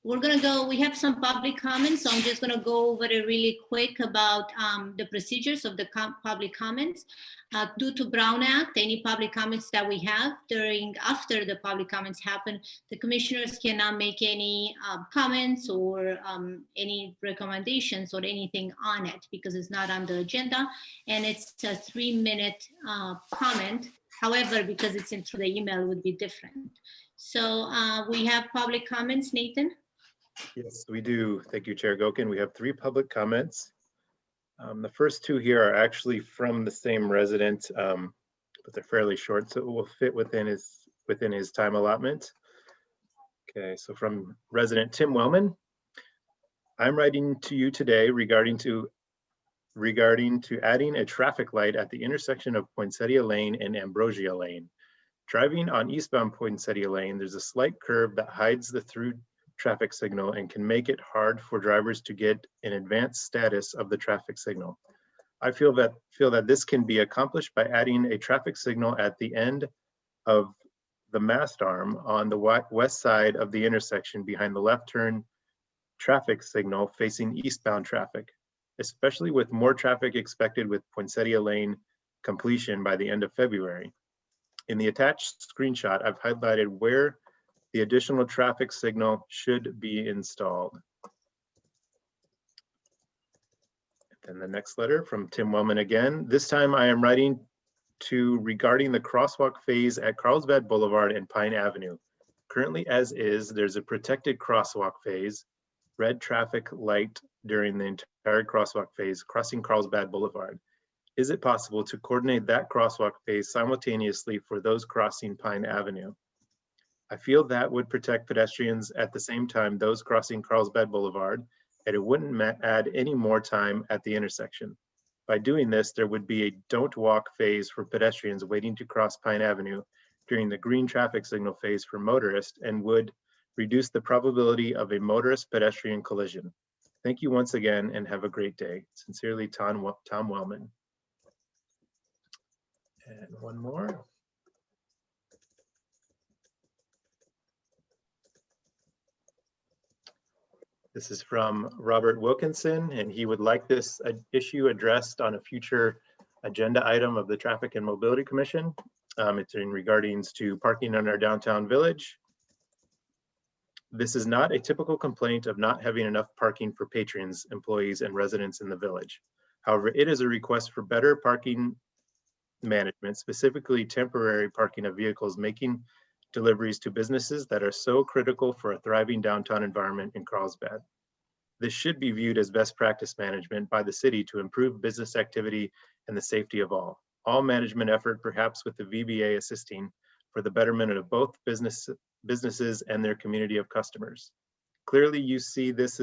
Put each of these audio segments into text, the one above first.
we have some public comments, so I'm just gonna go over it really quick about the procedures of the public comments. Due to Brown Act, any public comments that we have after the public comments happen, the commissioners cannot make any comments or any recommendations or anything on it because it's not on the agenda, and it's a 3-minute comment. However, because it's through the email, it would be different. So we have public comments, Nathan? Yes, we do. Thank you, Chair Gokin. We have 3 public comments. The first 2 here are actually from the same resident, but they're fairly short, so it will fit within his time allotment. Okay, so from resident Tim Wellman, I'm writing to you today regarding to adding a traffic light at the intersection of Poinsettia Lane and Ambrosia Lane. Driving on eastbound Poinsettia Lane, there's a slight curve that hides the through traffic signal and can make it hard for drivers to get an advanced status of the traffic signal. I feel that this can be accomplished by adding a traffic signal at the end of the mast arm on the west side of the intersection behind the left turn traffic signal facing eastbound traffic, especially with more traffic expected with Poinsettia Lane completion by the end of February. In the attached screenshot, I've highlighted where the additional traffic signal should be installed. And the next letter from Tim Wellman again. This time I am writing to regarding the crosswalk phase at Carlsbad Boulevard and Pine Avenue. Currently as is, there's a protected crosswalk phase, red traffic light during the entire crosswalk phase crossing Carlsbad Boulevard. Is it possible to coordinate that crosswalk phase simultaneously for those crossing Pine Avenue? I feel that would protect pedestrians at the same time those crossing Carlsbad Boulevard, and it wouldn't add any more time at the intersection. By doing this, there would be a don't walk phase for pedestrians waiting to cross Pine Avenue during the green traffic signal phase for motorists and would reduce the probability of a motorist pedestrian collision. Thank you once again and have a great day. Sincerely, Tom Wellman. And one more. This is from Robert Wilkinson, and he would like this issue addressed on a future agenda item of the Traffic and Mobility Commission. It's in regarding to parking in our downtown village. This is not a typical complaint of not having enough parking for patrons, employees, and residents in the village. However, it is a request for better parking management, specifically temporary parking of vehicles making deliveries to businesses that are so critical for a thriving downtown environment in Carlsbad. This should be viewed as best practice management by the city to improve business activity and the safety of all. All management effort, perhaps with the VBA assisting for the betterment of both businesses and their community of customers. Clearly you see this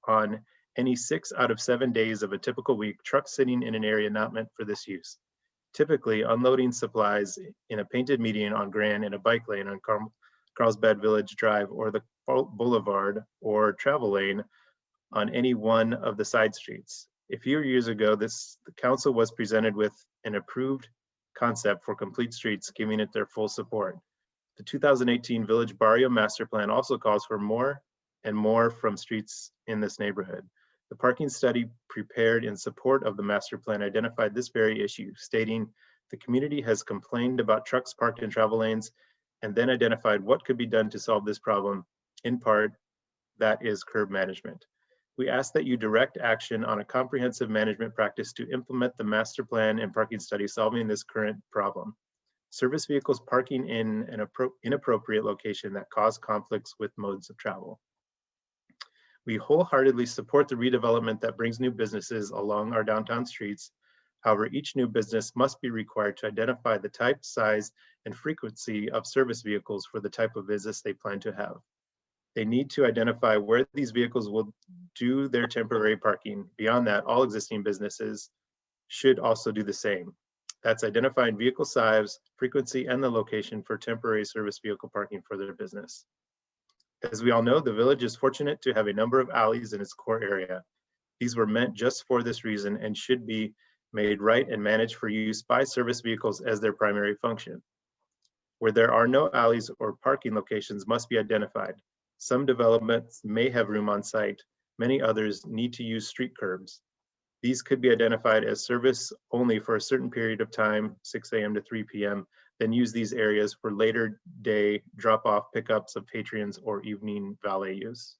on any 6 out of 7 days of a typical week, trucks sitting in an area not meant for this use. Typically unloading supplies in a painted median on Grand and a bike lane on Carlsbad Village Drive or the Boulevard or travel lane on any one of the side streets. A few years ago, the council was presented with an approved concept for complete streets, giving it their full support. The 2018 Village Barrio Master Plan also calls for more and more from streets in this neighborhood. The parking study prepared in support of the master plan identified this very issue, stating the community has complained about trucks parked in travel lanes and then identified what could be done to solve this problem. In part, that is curb management. We ask that you direct action on a comprehensive management practice to implement the master plan and parking study solving this current problem. Service vehicles parking in an inappropriate location that cause conflicts with modes of travel. We wholeheartedly support the redevelopment that brings new businesses along our downtown streets. However, each new business must be required to identify the type, size, and frequency of service vehicles for the type of business they plan to have. They need to identify where these vehicles will do their temporary parking. Beyond that, all existing businesses should also do the same. That's identifying vehicle size, frequency, and the location for temporary service vehicle parking for their business. As we all know, the village is fortunate to have a number of alleys in its core area. These were meant just for this reason and should be made right and managed for use by service vehicles as their primary function. Where there are no alleys or parking locations must be identified. Some developments may have room on site. Many others need to use street curbs. These could be identified as service only for a certain period of time, 6 a.m. to 3 p.m., then use these areas for later day drop-off pickups of patrons or evening valet use.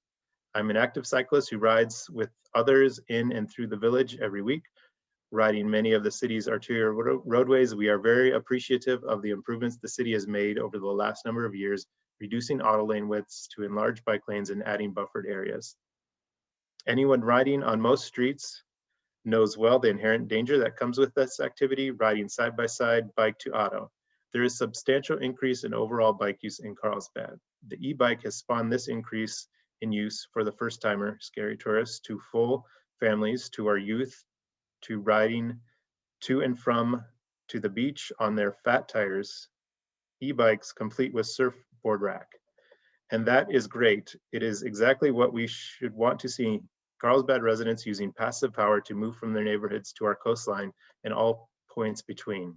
I'm an active cyclist who rides with others in and through the village every week, riding many of the city's arterial roadways. We are very appreciative of the improvements the city has made over the last number of years, reducing auto lane widths to enlarge bike lanes and adding buffered areas. Anyone riding on most streets knows well the inherent danger that comes with this activity, riding side by side, bike to auto. There is substantial increase in overall bike use in Carlsbad. The e-bike has spawned this increase in use for the first timer, scary tourists, to full families, to our youth, to riding to and from to the beach on their fat tires, e-bikes complete with surfboard rack. And that is great. It is exactly what we should want to see. Carlsbad residents using passive power to move from their neighborhoods to our coastline and all points between.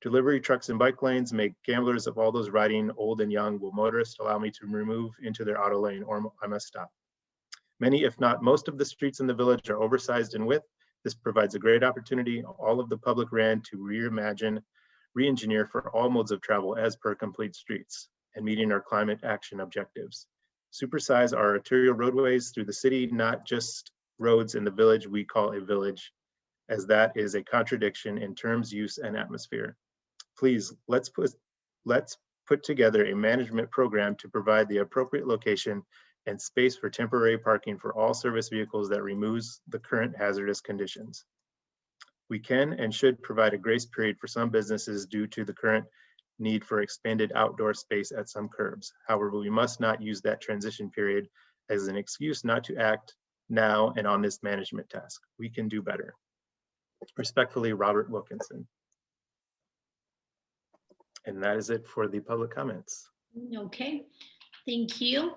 Delivery trucks and bike lanes make gamblers of all those riding, old and young. Will motorists allow me to remove into their auto lane, or I must stop? Many, if not most of the streets in the village are oversized in width. This provides a great opportunity. All of the public ran to reimagine, re-engineer for all modes of travel as per complete streets and meeting our climate action objectives. Supersize our arterial roadways through the city, not just roads in the village we call a village, as that is a contradiction in terms, use, and atmosphere. Please, let's put together a management program to provide the appropriate location and space for temporary parking for all service vehicles that removes the current hazardous conditions. We can and should provide a grace period for some businesses due to the current need for expanded outdoor space at some curbs. However, we must not use that transition period as an excuse not to act now and on this management task. We can do better. Respectfully, Robert Wilkinson. And that is it for the public comments. Okay, thank you.